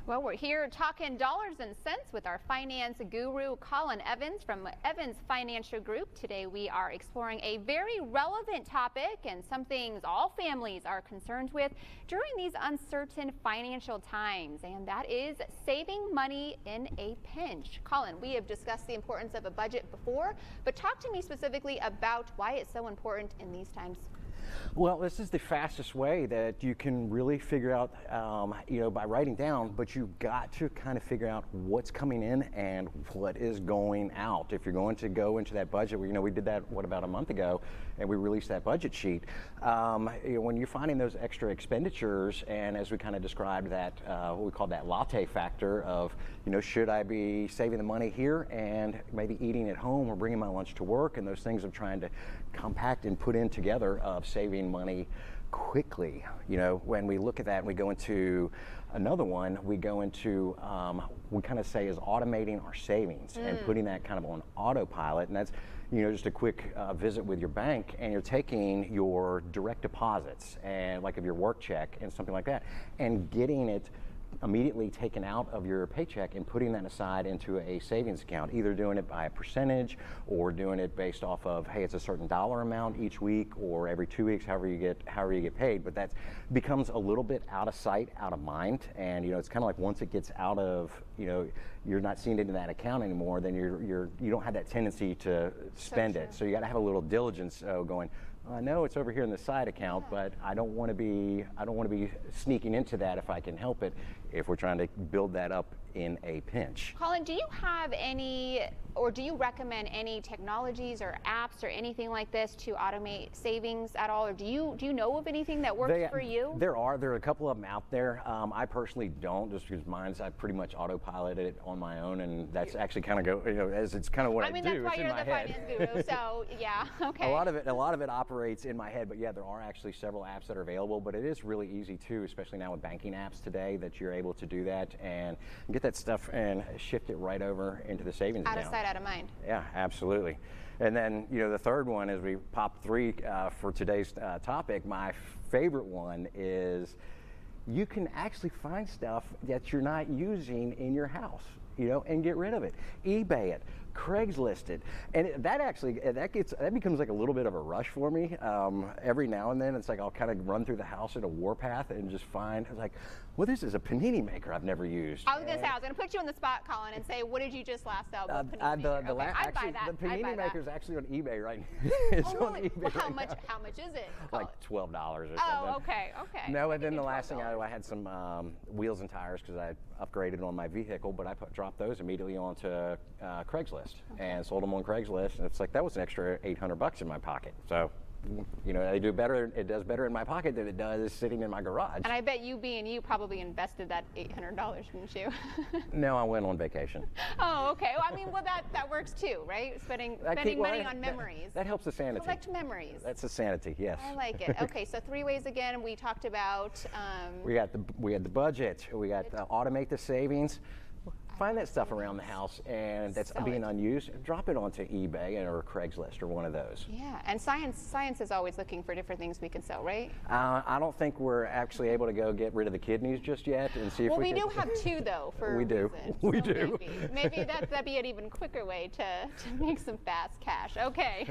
Well, we're here talking dollars and cents with our finance guru, Colin Evans from Evans Financial Group. Today we are exploring a very relevant topic and some things all families are concerned with during these uncertain financial times, and that is saving money in a pinch. Colin, we have discussed the importance of a budget before, but talk to me specifically about why it's so important in these times. Well, this is the fastest way that you can really figure out, by writing down, but you've got to kind of figure out what's coming in and what is going out. If you're going to go into that budget, we did that, about a month ago, and we released that budget sheet. When you're finding those extra expenditures, and as we kind of described that, what we call that latte factor of, should I be saving the money here and maybe eating at home or bringing my lunch to work, and those things of trying to compact and put in together of saving money quickly. When we look at that and we go into another one, we go into, we kind of say is automating our savings and putting that kind of on autopilot. And that's, just a quick visit with your bank, and you're taking your direct deposits and like of your work check and something like that, and getting it immediately taken out of your paycheck and putting that aside into a savings account, either doing it by a percentage or doing it based off of, hey, it's a certain dollar amount each week or every 2 weeks, however you get paid. But that becomes a little bit out of sight, out of mind. And it's kind of like once it gets out of, you're not seeing it in that account anymore, then you don't have that tendency to spend it. So you got to have a little diligence going, I know it's over here in the side account, but I don't want to be sneaking into that if I can help it, if we're trying to build that up in a pinch. Colin, do you have any, or do you recommend any technologies or apps or anything like this to automate savings at all? Or do you know of anything that works for you? There are a couple of them out there. I personally don't, just because I pretty much autopilot it on my own, and that's actually kind of as it's kind of what I do. That's why it's you're the finance guru. So yeah, okay. A lot of it operates in my head, but yeah, there are actually several apps that are available. But it is really easy too, especially now with banking apps today, that you're able to do that and get that stuff and shift it right over into the savings account. Out of sight, out of mind. Yeah, absolutely. And then, the third one, as we pop three for today's topic, my favorite one is you can actually find stuff that you're not using in your house, and get rid of it. eBay it, Craigslist it, and that becomes like a little bit of a rush for me. Every now and then, it's like I'll kind of run through the house at a warpath and just find, well, this is a panini maker I've never used. I was going to put you on the spot, Colin, and say, what did you just last sell? The panini maker is actually on eBay right now. It's on eBay. Well, how much is it? Like $12 or something. Oh, okay. No, and then the last thing I had some wheels and tires because I upgraded on my vehicle, but I dropped those immediately onto Craigslist and sold them on Craigslist, and it's like that was an extra $800 in my pocket. So, they do better. It does better in my pocket than it does sitting in my garage. And I bet you, being you, probably invested that $800, didn't you? No, I went on vacation. Oh, okay. Well, that works too, right? Spending money on memories. That helps the sanity. Collect memories. That's the sanity. Yes. I like it. Okay, so 3 ways again. We talked about. We had the budget. We got automate the savings. Find that stuff around the house and that's being unused, drop it onto eBay or Craigslist or one of those. Yeah, and science is always looking for different things we can sell, right? I don't think we're actually able to go get rid of the kidneys just yet and see if we do have 2 though for we do. We do. Maybe that'd be an even quicker way to make some fast cash. Okay.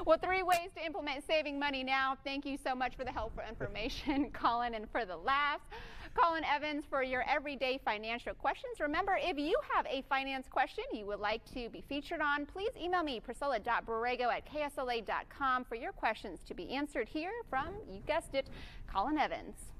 Well, 3 ways to implement saving money now. Thank you so much for the helpful information, Colin, and for the laughs. Colin Evans for your everyday financial questions. Remember, if you have a finance question you would like to be featured on, please email me, priscilla.borrego@ksla.com for your questions to be answered here from, you guessed it, Colin Evans.